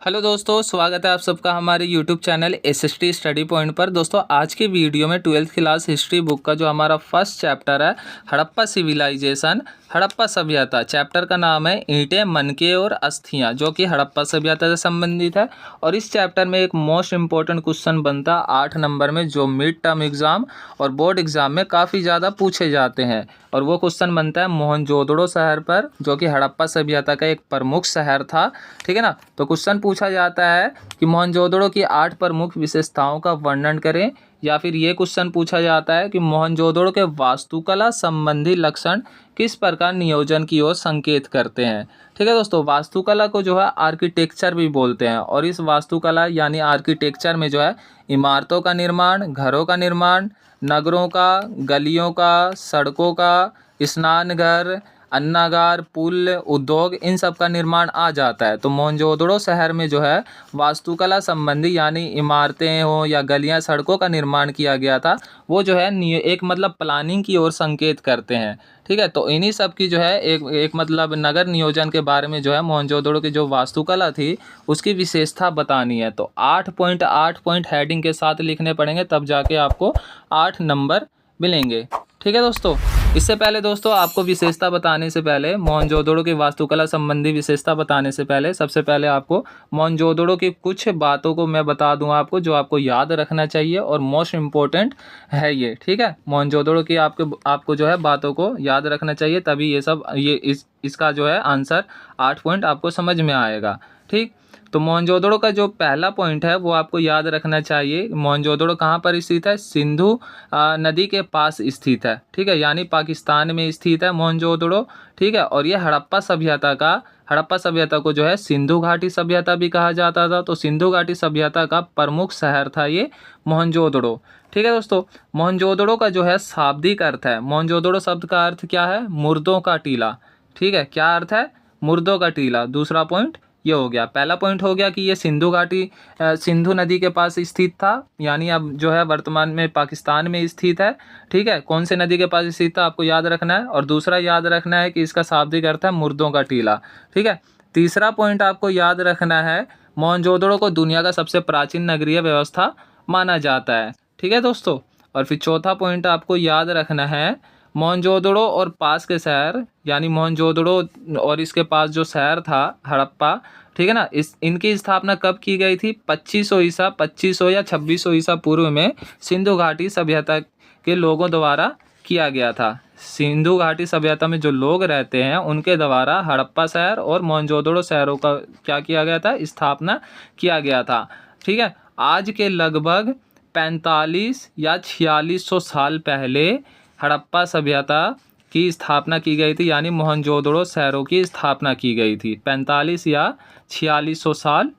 Hello दोस्तों, स्वागत है आप सबका हमारे YouTube channel SST study point पर। दोस्तों आज की वीडियो में 12th क्लास हिस्ट्री बुक का जो हमारा फर्स्ट चैप्टर है हड़प्पा सिविलाइजेशन, हड़प्पा सभ्यता। चैप्टर का नाम है ईंटें, मनके और अस्थियां, जो कि हड़प्पा सभ्यता से संबंधित है। और इस चैप्टर में एक मोस्ट इंपॉर्टेंट क्वेश्चन बनता है 8 नंबर में, जो मिड टर्म एग्जाम और बोर्ड एग्जाम में काफ़ी ज़्यादा पूछे जाते हैं। और वो क्वेश्चन बनता है मोहनजोदड़ो शहर पर, जो कि हड़प्पा सभ्यता का एक प्रमुख शहर था। ठीक है ना। तो क्वेश्चन पूछा जाता है कि मोहनजोदड़ो की 8 प्रमुख विशेषताओं का वर्णन करें, या फिर ये क्वेश्चन पूछा जाता है कि मोहनजोदड़ो के वास्तुकला संबंधी लक्षण किस प्रकार नियोजन की ओर संकेत करते हैं। ठीक है दोस्तों, वास्तुकला को जो है आर्किटेक्चर भी बोलते हैं। और इस वास्तुकला यानी आर्किटेक्चर में जो है इमारतों का निर्माण, घरों का निर्माण, नगरों का, गलियों का, सड़कों का, स्नानघर, अन्नागार, पुल, उद्योग, इन सब का निर्माण आ जाता है। तो मोहनजोदड़ो शहर में जो है वास्तुकला संबंधी यानी इमारतें हो या गलियां, सड़कों का निर्माण किया गया था, वो जो है एक मतलब प्लानिंग की ओर संकेत करते हैं। ठीक है। तो इन्हीं सब की जो है एक मतलब नगर नियोजन के बारे में जो है मोहनजोदड़ो की जो वास्तुकला थी उसकी विशेषता बतानी है। तो 8 पॉइंट हेडिंग के साथ लिखने पड़ेंगे, तब जाके आपको 8 नंबर मिलेंगे। ठीक है दोस्तों। इससे पहले दोस्तों आपको विशेषता बताने से पहले, मोहनजोदड़ो की वास्तुकला संबंधी विशेषता बताने से पहले, सबसे पहले आपको मोहनजोदड़ो की कुछ बातों को मैं बता दूं आपको, जो आपको याद रखना चाहिए और मोस्ट इम्पोर्टेंट है ये। ठीक है। मोहनजोदड़ो की आपको जो है बातों को याद रखना चाहिए, तभी ये सब इसका जो है आंसर 8 पॉइंट आपको समझ में आएगा। ठीक। तो मोहनजोदड़ो का जो पहला पॉइंट है वो आपको याद रखना चाहिए। मोहनजोदड़ो कहाँ पर स्थित है? सिंधु नदी के पास स्थित है। ठीक है। यानी पाकिस्तान में स्थित है मोहनजोदड़ो। ठीक है। और ये हड़प्पा सभ्यता को जो है सिंधु घाटी सभ्यता भी कहा जाता था। तो सिंधु घाटी सभ्यता का प्रमुख शहर था ये मोहनजोदड़ो। ठीक है दोस्तों। मोहनजोदड़ो का जो है शाब्दिक अर्थ है, मोहनजोदड़ो शब्द का अर्थ क्या है? मुर्दों का टीला। ठीक है। क्या अर्थ है? मुर्दों का टीला। दूसरा पॉइंट ये हो गया। पहला पॉइंट हो गया कि ये सिंधु नदी के पास स्थित था, यानी अब जो है वर्तमान में पाकिस्तान में स्थित है। ठीक है। कौन से नदी के पास स्थित था आपको याद रखना है। और दूसरा याद रखना है कि इसका शाब्दिक अर्थ है मुर्दों का टीला। ठीक है। तीसरा पॉइंट आपको याद रखना है, मोहनजोदड़ो को दुनिया का सबसे प्राचीन नगरीय व्यवस्था माना जाता है। ठीक है दोस्तों। और फिर चौथा पॉइंट आपको याद रखना है, मोहनजोदड़ो और पास के शहर, यानी मोहनजोदड़ो और इसके पास जो शहर था हड़प्पा, ठीक है ना, इनकी स्थापना कब की गई थी? 2500 या 2600 ईसा पूर्व में सिंधु घाटी सभ्यता के लोगों द्वारा किया गया था। सिंधु घाटी सभ्यता में जो लोग रहते हैं उनके द्वारा हड़प्पा शहर और मोहनजोदड़ो शहरों का क्या किया गया था? स्थापना किया गया था। ठीक है। आज के लगभग 45 या 4600 साल पहले हड़प्पा सभ्यता की स्थापना की गई थी, यानी मोहनजोदड़ो शहरों की स्थापना की गई थी 45 या 4600 साल,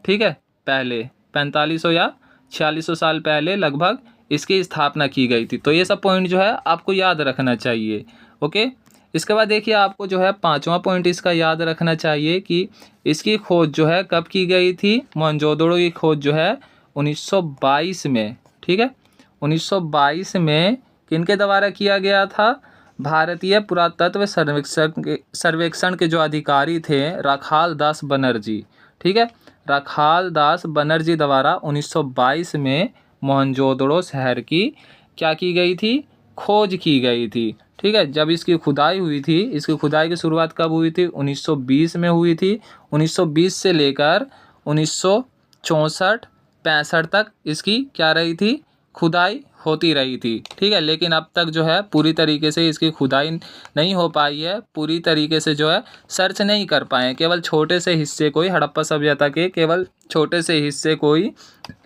ठीक है, पहले 4500 या 4600 साल पहले लगभग इसकी स्थापना की गई थी। तो ये सब पॉइंट जो है आपको याद रखना चाहिए। ओके। इसके बाद देखिए आपको जो है 5वां पॉइंट इसका याद रखना चाहिए कि इसकी खोज जो है कब की गई थी? मोहनजोदड़ो की खोज जो है 1922 में। ठीक है। 1922 में किनके द्वारा किया गया था? भारतीय पुरातत्व सर्वेक्षण के जो अधिकारी थे राखाल दास बनर्जी। ठीक है। राखाल दास बनर्जी द्वारा 1922 में मोहनजोदड़ो शहर की क्या की गई थी? खोज की गई थी। ठीक है। जब इसकी खुदाई हुई थी, इसकी खुदाई की शुरुआत कब हुई थी? 1920 में हुई थी। 1920 से लेकर 1964-65 तक इसकी क्या रही थी? खुदाई होती रही थी। ठीक है। लेकिन अब तक जो है पूरी तरीके से इसकी खुदाई नहीं हो पाई है, पूरी तरीके से जो है सर्च नहीं कर पाए। केवल छोटे से हिस्से को ही, हड़प्पा सभ्यता के केवल छोटे से हिस्से को ही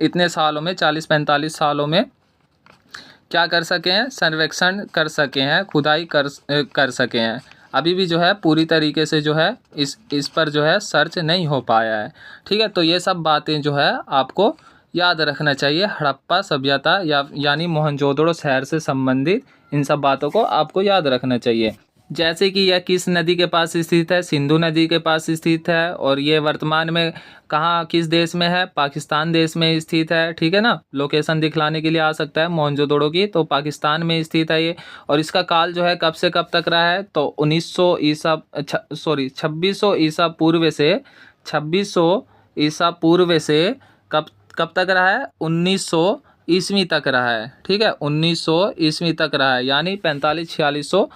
इतने सालों में, 40-45 सालों में क्या कर सके हैं? सर्वेक्षण कर सके हैं, खुदाई कर सके हैं। अभी भी जो है पूरी तरीके से जो है इस पर जो है सर्च नहीं हो पाया है। ठीक है। तो ये सब बातें जो है आपको याद रखना चाहिए। हड़प्पा सभ्यता यानी मोहनजोदड़ो शहर से संबंधित इन सब बातों को आपको याद रखना चाहिए। जैसे कि यह किस नदी के पास स्थित है? सिंधु नदी के पास स्थित है। और ये वर्तमान में कहाँ, किस देश में है? पाकिस्तान देश में स्थित है। ठीक है ना। लोकेशन दिखलाने के लिए आ सकता है मोहनजोदड़ो की, तो पाकिस्तान में स्थित है ये। और इसका काल जो है कब से कब तक रहा है? तो 2600 ईसा पूर्व से 2600 ईसा पूर्व से कब कब तक रहा है, 1900 ईस्वी तक रहा है। ठीक है, 1900 ईस्वी तक रहा है, यानी 4500-4600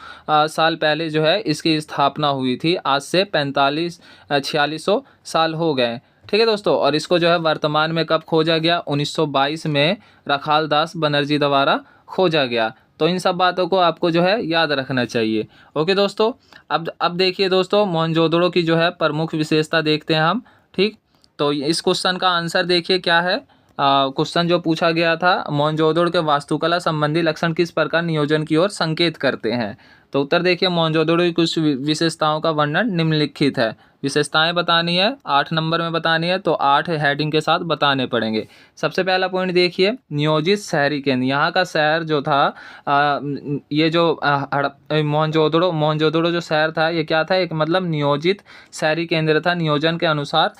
साल पहले जो है इसकी स्थापना हुई थी। आज से 4500-4600 साल हो गए। ठीक है दोस्तों, और इसको जो है वर्तमान में कब खोजा गया, 1922 में रखाल दास बनर्जी द्वारा खोजा गया। तो इन सब बातों को आपको जो है याद रखना चाहिए। ओके दोस्तों, अब देखिए दोस्तों, मोहनजोदड़ो की जो है प्रमुख विशेषता देखते हैं हम। ठीक, तो इस क्वेश्चन का आंसर देखिए क्या है। क्वेश्चन जो पूछा गया था, मोहनजोदड़ो के वास्तुकला संबंधी लक्षण किस प्रकार नियोजन की ओर संकेत करते हैं। तो उत्तर देखिए, मोहनजोदड़ो की कुछ विशेषताओं का वर्णन निम्नलिखित है। विशेषताएं बतानी है, 8 नंबर में बतानी है, तो 8 हेडिंग के साथ बताने पड़ेंगे। सबसे पहला पॉइंट देखिए, नियोजित शहरी केंद्र। यहाँ का शहर जो था, ये जो मोहनजोदड़ो जो शहर था, ये क्या था, एक मतलब नियोजित शहरी केंद्र था। नियोजन के अनुसार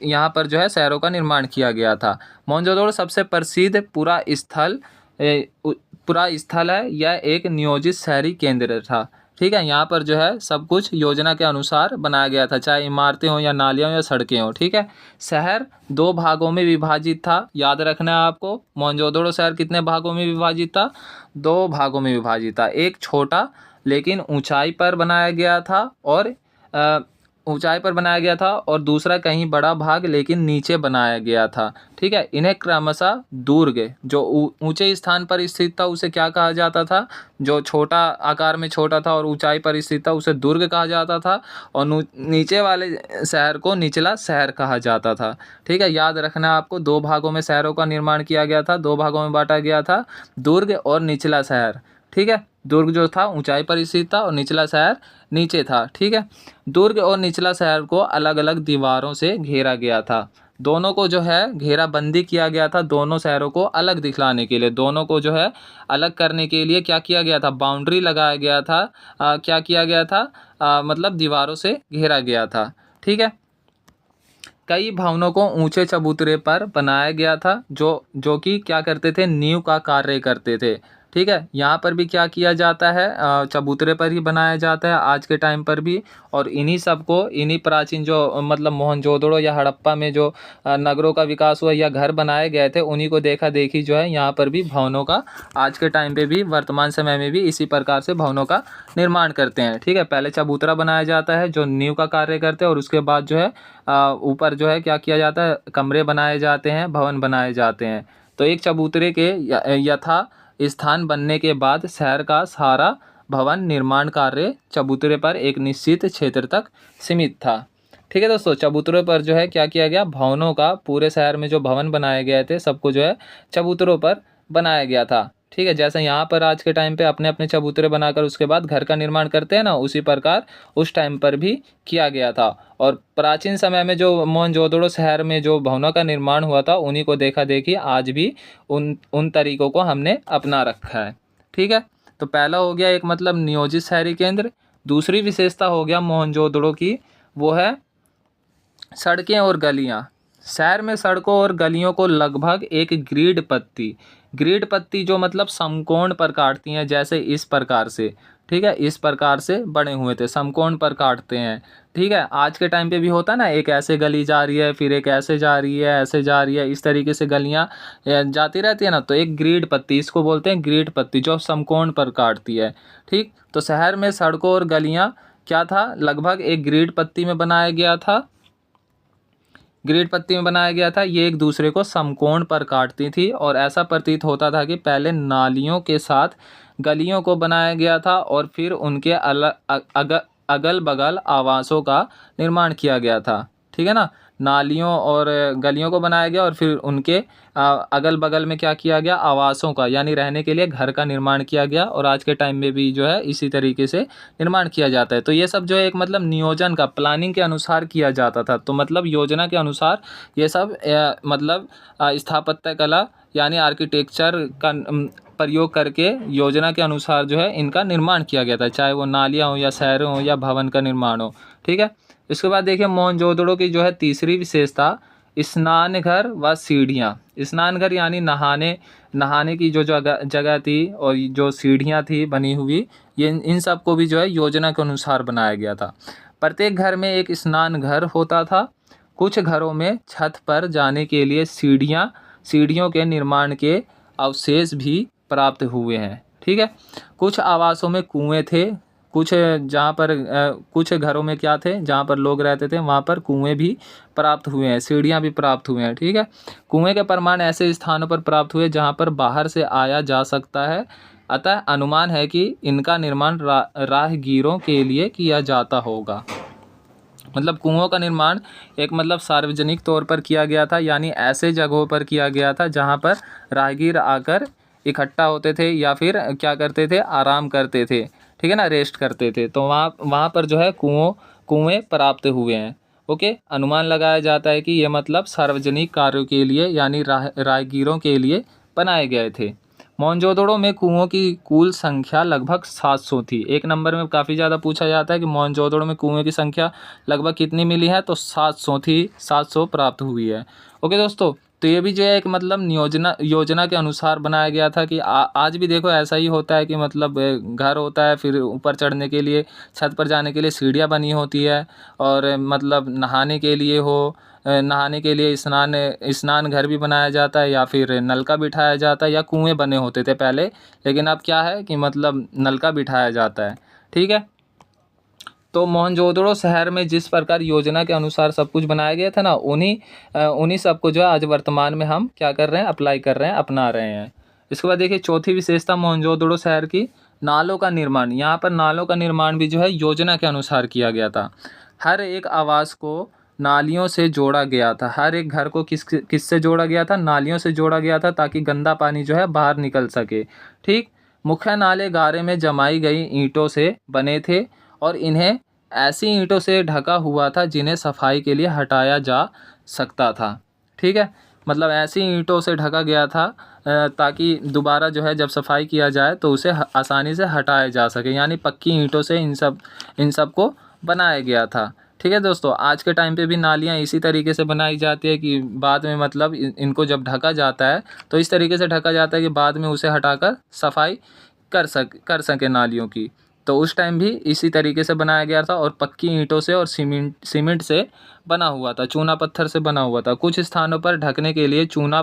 यहाँ पर जो है शहरों का निर्माण किया गया था। मोहनजोदड़ो सबसे प्रसिद्ध पूरा स्थल है, यह एक नियोजित शहरी केंद्र था। ठीक है, यहाँ पर जो है सब कुछ योजना के अनुसार बनाया गया था, चाहे इमारतें हों या नालियाँ या सड़कें हों। ठीक है, शहर 2 भागों में विभाजित था। याद रखना है आपको, मोहनजोदड़ो शहर कितने भागों में विभाजित था, 2 भागों में विभाजित था। एक छोटा लेकिन ऊंचाई पर बनाया गया था, और दूसरा कहीं बड़ा भाग लेकिन नीचे बनाया गया था। ठीक है, इन्हें क्रमशः दुर्ग, जो ऊंचे स्थान पर स्थित था उसे क्या कहा जाता था, जो छोटा आकार में छोटा था और ऊंचाई पर स्थित था उसे दुर्ग कहा जाता था, और नीचे वाले शहर को निचला शहर कहा जाता था। ठीक है, याद रखना आपको, 2 भागों में शहरों का निर्माण किया गया था, 2 भागों में बांटा गया था, दुर्ग और निचला शहर। ठीक है, दुर्ग जो था ऊंचाई पर स्थित था और निचला शहर नीचे था। ठीक है, दुर्ग और निचला शहर को अलग अलग दीवारों से घेरा गया था। दोनों को जो है घेराबंदी किया गया था, दोनों शहरों को अलग दिखलाने के लिए, दोनों को जो है अलग करने के लिए क्या किया गया था, बाउंड्री लगाया गया था। क्या किया गया था, मतलब दीवारों से घेरा गया था। ठीक है, कई भवनों को ऊंचे चबूतरे पर बनाया गया था, जो कि क्या करते थे, नींव का कार्य करते थे। ठीक है, यहाँ पर भी क्या किया जाता है, चबूतरे पर ही बनाया जाता है आज के टाइम पर भी। और इन्हीं प्राचीन जो मतलब मोहनजोदड़ो या हड़प्पा में जो नगरों का विकास हुआ या घर बनाए गए थे, उन्हीं को देखा देखी जो है यहाँ पर भी भवनों का आज के टाइम पे भी, वर्तमान समय में भी इसी प्रकार से भवनों का निर्माण करते हैं। ठीक है, पहले चबूतरा बनाया जाता है जो नींव का कार्य करते हैं, और उसके बाद जो है ऊपर जो है क्या किया जाता है, कमरे बनाए जाते हैं, भवन बनाए जाते हैं। तो एक चबूतरे के यथा स्थान बनने के बाद शहर का सारा भवन निर्माण कार्य चबूतरे पर एक निश्चित क्षेत्र तक सीमित था। ठीक है दोस्तों, चबूतरों पर जो है क्या किया गया, भवनों का, पूरे शहर में जो भवन बनाए गए थे सबको जो है चबूतरों पर बनाया गया था। ठीक है, जैसे यहाँ पर आज के टाइम पे अपने अपने चबूतरे बनाकर उसके बाद घर का निर्माण करते हैं ना, उसी प्रकार उस टाइम पर भी किया गया था। और प्राचीन समय में जो मोहनजोदड़ो शहर में जो भवनों का निर्माण हुआ था, उन्हीं को देखा देखी आज भी उन तरीकों को हमने अपना रखा है। ठीक है, तो पहला हो गया एक मतलब नियोजित शहरी केंद्र। दूसरी विशेषता हो गया मोहनजोदड़ो की, वो है सड़कें और गलियाँ। शहर में सड़कों और गलियों को लगभग एक ग्रिड पत्ती जो मतलब समकोण पर काटती हैं, जैसे इस प्रकार से। ठीक है, इस प्रकार से बने हुए थे, समकोण पर काटते हैं। ठीक है, आज के टाइम पे भी होता है ना, एक ऐसे गली जा रही है, फिर एक ऐसे जा रही है, ऐसे जा रही है, इस तरीके से गलियां जाती रहती है ना, तो एक ग्रिड पत्ती, इसको बोलते हैं ग्रिड पत्ती, जो समकोण पर काटती है। ठीक, तो शहर में सड़कों और गलियाँ क्या था, लगभग एक ग्रिड पत्ती में बनाया गया था। ये एक दूसरे को समकोण पर काटती थी, और ऐसा प्रतीत होता था कि पहले नालियों के साथ गलियों को बनाया गया था, और फिर उनके अगल बगल आवासों का निर्माण किया गया था। ठीक है ना, नालियों और गलियों को बनाया गया, और फिर उनके अगल बगल में क्या किया गया, आवासों का, यानी रहने के लिए घर का निर्माण किया गया। और आज के टाइम में भी जो है इसी तरीके से निर्माण किया जाता है। तो ये सब जो है एक मतलब नियोजन का, प्लानिंग के अनुसार किया जाता था। तो मतलब योजना के अनुसार ये सब मतलब स्थापत्य कला यानी आर्किटेक्चर का प्रयोग करके योजना के अनुसार जो है इनका निर्माण किया गया था, चाहे वो नालियाँ हो या शहर हो या भवन का निर्माण हो। ठीक है, इसके बाद देखिए मोहनजोदड़ो की जो है तीसरी विशेषता, स्नान घर व सीढ़ियाँ। स्नान घर यानी नहाने की जो जगह थी, और जो सीढ़ियाँ थी बनी हुई, ये इन सब को भी जो है योजना के अनुसार बनाया गया था। प्रत्येक घर में एक स्नान घर होता था। कुछ घरों में छत पर जाने के लिए सीढ़ियों के निर्माण के अवशेष भी प्राप्त हुए हैं। ठीक है, कुछ आवासों में कुएं थे, कुछ जहाँ पर कुछ घरों में क्या थे, जहाँ पर लोग रहते थे वहाँ पर कुएं भी प्राप्त हुए हैं, सीढ़ियाँ भी प्राप्त हुए हैं। ठीक है, कुएं के प्रमाण ऐसे स्थानों पर प्राप्त हुए जहाँ पर बाहर से आया जा सकता है, अतः अनुमान है कि इनका निर्माण राहगीरों के लिए किया जाता होगा। मतलब कुओं का निर्माण एक मतलब सार्वजनिक तौर पर किया गया था, यानी ऐसे जगहों पर किया गया था जहाँ पर राहगीर आकर इकट्ठा होते थे या फिर क्या करते थे, आराम करते थे। ठीक है ना, रेस्ट करते थे, तो वहाँ पर जो है कुएं प्राप्त हुए हैं। ओके, अनुमान लगाया जाता है कि ये मतलब सार्वजनिक कार्यों के लिए यानी राहगीरों के लिए बनाए गए थे। मोहनजोदड़ो में कुओं की कुल संख्या लगभग 700 थी। एक नंबर में काफ़ी ज़्यादा पूछा जाता है कि मोहनजोदड़ो में कुएं की संख्या लगभग कितनी मिली है, तो 700 थी, 700 प्राप्त हुई है। ओके दोस्तों, तो ये भी जो है एक मतलब योजना के अनुसार बनाया गया था कि आज भी देखो ऐसा ही होता है कि मतलब घर होता है, फिर ऊपर चढ़ने के लिए, छत पर जाने के लिए सीढ़ियाँ बनी होती है, और मतलब नहाने के लिए स्नान घर भी बनाया जाता है, या फिर नलका बिठाया जाता है, या कुएं बने होते थे पहले, लेकिन अब क्या है कि मतलब नलका बिठाया जाता है। ठीक है, तो मोहनजोदड़ो शहर में जिस प्रकार योजना के अनुसार सब कुछ बनाया गया था ना, उन्हीं सब को जो है आज वर्तमान में हम क्या कर रहे हैं, अप्लाई कर रहे हैं, अपना रहे हैं। इसके बाद देखिए चौथी विशेषता मोहनजोदड़ो शहर की नालों का निर्माण। यहाँ पर नालों का निर्माण भी जो है योजना के अनुसार किया गया था। हर एक आवास को नालियों से जोड़ा गया था। हर एक घर को किससे जोड़ा गया था, नालियों से जोड़ा गया था, ताकि गंदा पानी जो है बाहर निकल सके। ठीक, मुख्य नाले गारे में जमाई गई ईंटों से बने थे और इन्हें ऐसी ईंटों से ढका हुआ था जिन्हें सफाई के लिए हटाया जा सकता था। ठीक है, मतलब ऐसी ईंटों से ढका गया था ताकि दोबारा जो है जब सफाई किया जाए तो उसे आसानी से हटाया जा सके, यानी पक्की ईंटों से इन सब को बनाया गया था। ठीक है दोस्तों, आज के टाइम पे भी नालियाँ इसी तरीके से बनाई जाती है कि बाद में मतलब इनको जब ढका जाता है तो इस तरीके से ढका जाता है कि बाद में उसे हटाकर सफाई कर सके नालियों की। तो उस टाइम भी इसी तरीके से बनाया गया था और पक्की ईंटों से और सीमेंट से बना हुआ था, चूना पत्थर से बना हुआ था। कुछ स्थानों पर ढकने के लिए चूना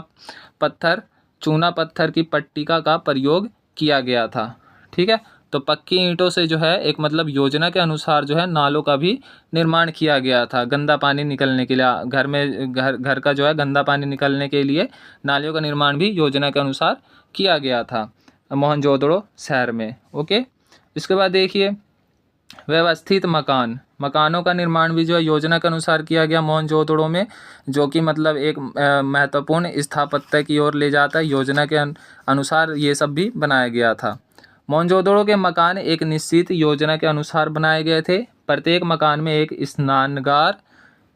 पत्थर की पट्टिका का प्रयोग किया गया था। ठीक है, तो पक्की ईंटों से जो है एक मतलब योजना के अनुसार जो है नालों का भी निर्माण किया गया था, गंदा पानी निकलने के लिए, घर का जो है गंदा पानी निकलने के लिए नालियों का निर्माण भी योजना के अनुसार किया गया था मोहनजोदड़ो शहर में। ओके, इसके बाद देखिए व्यवस्थित मकानों का निर्माण भी जो है योजना के अनुसार किया गया मोहनजोदड़ो में, जो कि मतलब एक महत्वपूर्ण स्थापत्य की ओर ले जाता है। योजना के अनुसार ये सब भी बनाया गया था। मोहनजोदड़ो के मकान एक निश्चित योजना के अनुसार बनाए गए थे। प्रत्येक मकान में एक स्नानगार,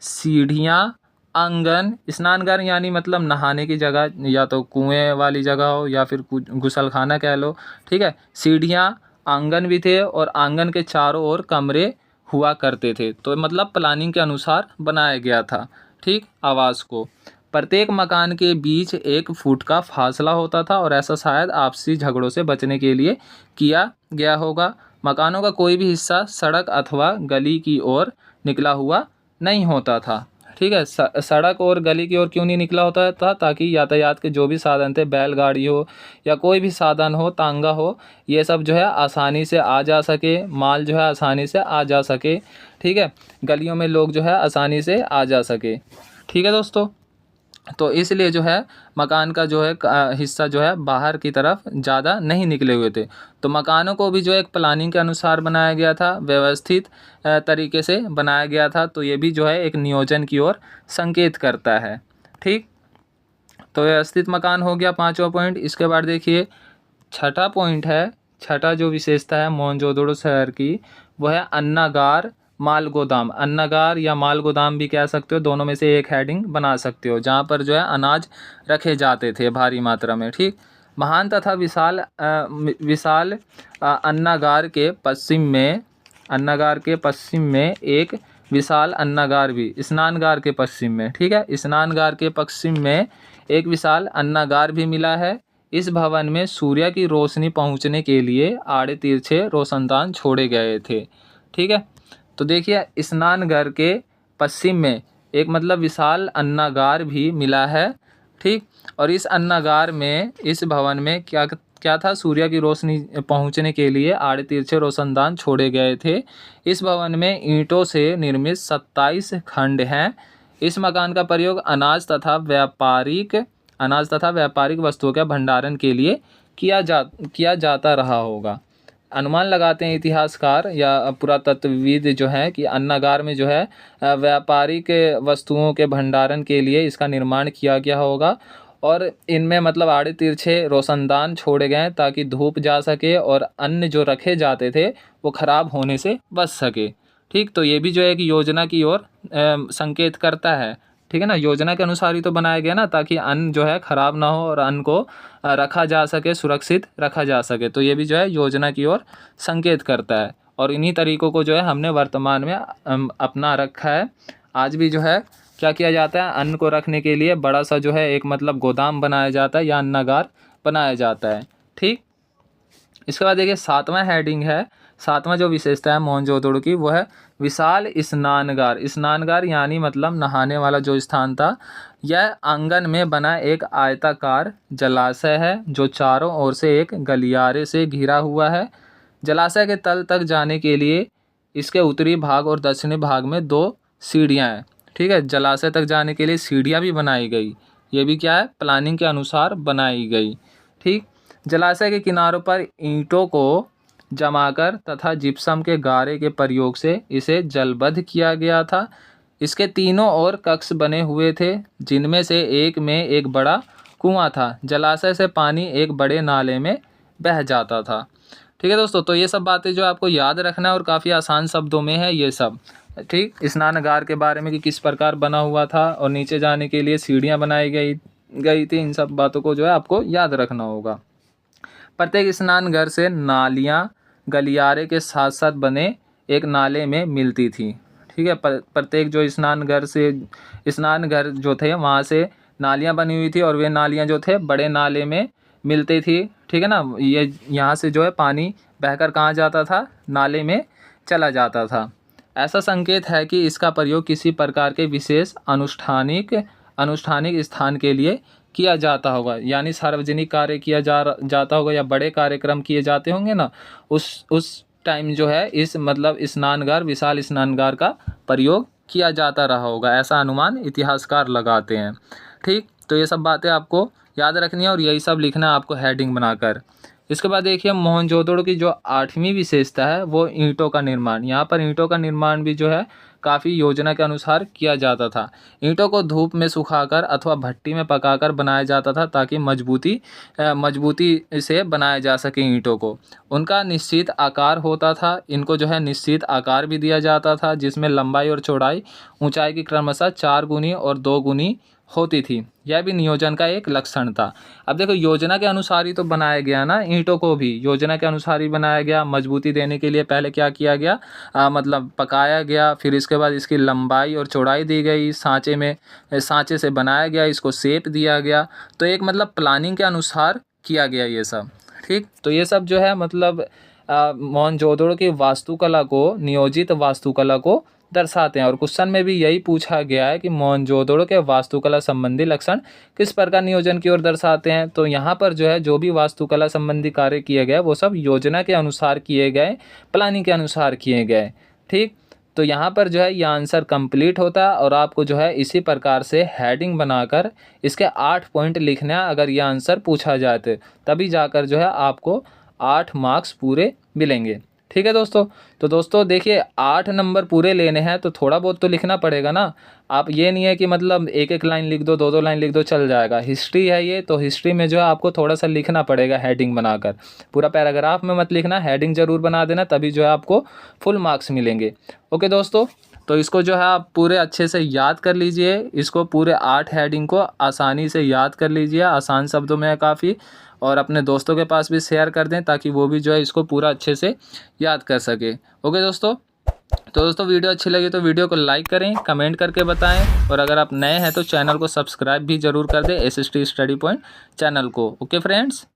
सीढ़ियाँ, आंगन, स्नानगार यानी मतलब नहाने की जगह, या तो कुएं वाली जगह हो या फिर गुसलखाना कह लो। ठीक है, सीढ़ियाँ, आंगन भी थे और आंगन के चारों ओर कमरे हुआ करते थे। तो मतलब प्लानिंग के अनुसार बनाया गया था। ठीक, आवास को प्रत्येक मकान के बीच 1 फुट का फासला होता था और ऐसा शायद आपसी झगड़ों से बचने के लिए किया गया होगा। मकानों का कोई भी हिस्सा सड़क अथवा गली की ओर निकला हुआ नहीं होता था। ठीक है, सड़क और गली की ओर क्यों नहीं निकला होता था, ताकि यातायात के जो भी साधन थे, बैलगाड़ी हो या कोई भी साधन हो, तांगा हो, ये सब जो है आसानी से आ जा सके, माल जो है आसानी से आ जा सके। ठीक है, गलियों में लोग जो है आसानी से आ जा सके। ठीक है दोस्तों, तो इसलिए जो है मकान का जो है हिस्सा जो है बाहर की तरफ ज़्यादा नहीं निकले हुए थे। तो मकानों को भी जो एक प्लानिंग के अनुसार बनाया गया था, व्यवस्थित तरीके से बनाया गया था। तो ये भी जो है एक नियोजन की ओर संकेत करता है। ठीक, तो व्यवस्थित मकान हो गया 5वां पॉइंट। इसके बाद देखिए 6ठा पॉइंट है, छठा जो विशेषता है मोहनजोदड़ो शहर की, वो है अन्नागार, माल गोदाम। अन्नागार या माल गोदाम भी कह सकते हो, दोनों में से एक हेडिंग बना सकते हो, जहाँ पर जो है अनाज रखे जाते थे भारी मात्रा में। ठीक, महान तथा विशाल अन्नागार के पश्चिम में एक विशाल अन्नागार भी, स्नानगार के पश्चिम में। ठीक है, स्नानगार के पश्चिम में एक विशाल अन्नागार भी मिला है। इस भवन में सूर्य की रोशनी पहुंचने के लिए आड़े तिरछे रोशनदान छोड़े गए थे। ठीक है, तो देखिए स्नानघर के पश्चिम में एक मतलब विशाल अन्नागार भी मिला है। ठीक, और इस अन्नागार में, इस भवन में क्या क्या था, सूर्य की रोशनी पहुंचने के लिए आड़े तिरछे रोशनदान छोड़े गए थे। इस भवन में ईंटों से निर्मित 27 खंड हैं। इस मकान का प्रयोग अनाज तथा व्यापारिक वस्तुओं के भंडारण के लिए किया जाता रहा होगा। अनुमान लगाते हैं इतिहासकार या पुरातत्वविद जो है कि अन्नागार में जो है व्यापारिक वस्तुओं के भंडारण के लिए इसका निर्माण किया गया होगा, और इनमें मतलब आड़े तिरछे रोशनदान छोड़े गए ताकि धूप जा सके और अन्न जो रखे जाते थे वो खराब होने से बच सके। ठीक, तो ये भी जो है कि योजना की ओर संकेत करता है। ठीक है ना, योजना के अनुसार ही तो बनाया गया ना, ताकि अन्न जो है खराब ना हो और अन्न को रखा जा सके, सुरक्षित रखा जा सके। तो ये भी जो है योजना की ओर संकेत करता है, और इन्हीं तरीकों को जो है हमने वर्तमान में अपना रखा है। आज भी जो है क्या किया जाता है, अन्न को रखने के लिए बड़ा सा जो है एक मतलब गोदाम बनाया जाता है या अन्नागार बनाया जाता है। ठीक, इसके बाद देखिए 7वां हेडिंग है, 7वां जो विशेषता है मोहनजोदड़ो की वो है विशाल स्नानगार। स्नानगार यानी मतलब नहाने वाला जो स्थान था। यह आंगन में बना एक आयताकार जलाशय है जो चारों ओर से एक गलियारे से घिरा हुआ है। जलाशय के तल तक जाने के लिए इसके उत्तरी भाग और दक्षिणी भाग में 2 सीढ़ियाँ हैं। ठीक है, जलाशय तक जाने के लिए सीढ़ियाँ भी बनाई गई। ये भी क्या है, प्लानिंग के अनुसार बनाई गई। ठीक, जलाशय के किनारों पर ईंटों को जमाकर तथा जिप्सम के गारे के प्रयोग से इसे जलबद्ध किया गया था। इसके तीनों ओर कक्ष बने हुए थे, जिनमें से एक में एक बड़ा कुआं था। जलाशय से पानी एक बड़े नाले में बह जाता था। ठीक है दोस्तों, तो ये सब बातें जो आपको याद रखना है और काफ़ी आसान शब्दों में है ये सब। ठीक, स्नानगार के बारे में कि किस प्रकार बना हुआ था और नीचे जाने के लिए सीढ़ियाँ बनाई गई थी, इन सब बातों को जो है आपको याद रखना होगा। प्रत्येक स्नानघर से नालियाँ गलियारे के साथ साथ बने एक नाले में मिलती थी। ठीक है, प्रत्येक जो स्नानघर जो थे वहाँ से नालियाँ बनी हुई थी, और वे नालियाँ जो थे बड़े नाले में मिलती थी। ठीक है ना, ये यहाँ से जो है पानी बहकर कहाँ जाता था, नाले में चला जाता था। ऐसा संकेत है कि इसका प्रयोग किसी प्रकार के विशेष अनुष्ठानिक स्थान के लिए किया जाता होगा, यानी सार्वजनिक कार्य किया जाता होगा या बड़े कार्यक्रम किए जाते होंगे ना, उस टाइम जो है इस मतलब स्नानगार, विशाल स्नानगार का प्रयोग किया जाता रहा होगा, ऐसा अनुमान इतिहासकार लगाते हैं। ठीक, तो ये सब बातें आपको याद रखनी है और यही सब लिखना है आपको हेडिंग बनाकर। इसके बाद देखिए मोहनजोदड़ो की जो 8वीं विशेषता है वो ईंटों का निर्माण। यहाँ पर ईंटों का निर्माण भी जो है काफ़ी योजना के अनुसार किया जाता था। ईंटों को धूप में सुखाकर अथवा भट्टी में पकाकर बनाया जाता था ताकि मजबूती से बनाया जा सके ईंटों को। उनका निश्चित आकार होता था, इनको जो है निश्चित आकार भी दिया जाता था, जिसमें लंबाई और चौड़ाई ऊंचाई की क्रमशः 4 गुनी और 2 गुनी होती थी। यह भी नियोजन का एक लक्षण था। अब देखो योजना के अनुसार ही तो बनाया गया ना, ईंटों को भी योजना के अनुसार ही बनाया गया। मजबूती देने के लिए पहले क्या किया गया, मतलब पकाया गया, फिर इसके बाद इसकी लंबाई और चौड़ाई दी गई, सांचे से बनाया गया, इसको शेप दिया गया। तो एक मतलब प्लानिंग के अनुसार किया गया ये सब। ठीक, तो ये सब जो है मतलब मोहनजोदड़ो की वास्तुकला को, नियोजित वास्तुकला को दर्शाते हैं। और क्वेश्चन में भी यही पूछा गया है कि मोहनजोदड़ो के वास्तुकला संबंधी लक्षण किस प्रकार नियोजन की ओर दर्शाते हैं। तो यहाँ पर जो है जो भी वास्तुकला संबंधी कार्य किए गए वो सब योजना के अनुसार किए गए, प्लानिंग के अनुसार किए गए। ठीक, तो यहाँ पर जो है ये आंसर कंप्लीट होता है और आपको जो है इसी प्रकार से हेडिंग बनाकर इसके 8 पॉइंट लिखना है। अगर ये आंसर पूछा जाए तो तभी जाकर जो है आपको 8 मार्क्स पूरे मिलेंगे। ठीक है दोस्तों, तो दोस्तों देखिए 8 नंबर पूरे लेने हैं तो थोड़ा बहुत तो लिखना पड़ेगा ना। आप ये नहीं है कि मतलब एक एक लाइन लिख दो, 2-2 लाइन लिख दो, चल जाएगा। हिस्ट्री है ये, तो हिस्ट्री में जो है आपको थोड़ा सा लिखना पड़ेगा हेडिंग बनाकर। पूरा पैराग्राफ में मत लिखना, हेडिंग जरूर बना देना, तभी जो है आपको फुल मार्क्स मिलेंगे। ओके दोस्तों, तो इसको जो है आप पूरे अच्छे से याद कर लीजिए। इसको पूरे 8 हेडिंग को आसानी से याद कर लीजिए, आसान शब्दों में है काफ़ी। और अपने दोस्तों के पास भी शेयर कर दें ताकि वो भी जो है इसको पूरा अच्छे से याद कर सके। ओके दोस्तों, तो दोस्तों वीडियो अच्छी लगी तो वीडियो को लाइक करें, कमेंट करके बताएं, और अगर आप नए हैं तो चैनल को सब्सक्राइब भी ज़रूर कर दें, SST स्टडी पॉइंट चैनल को। Okay friends.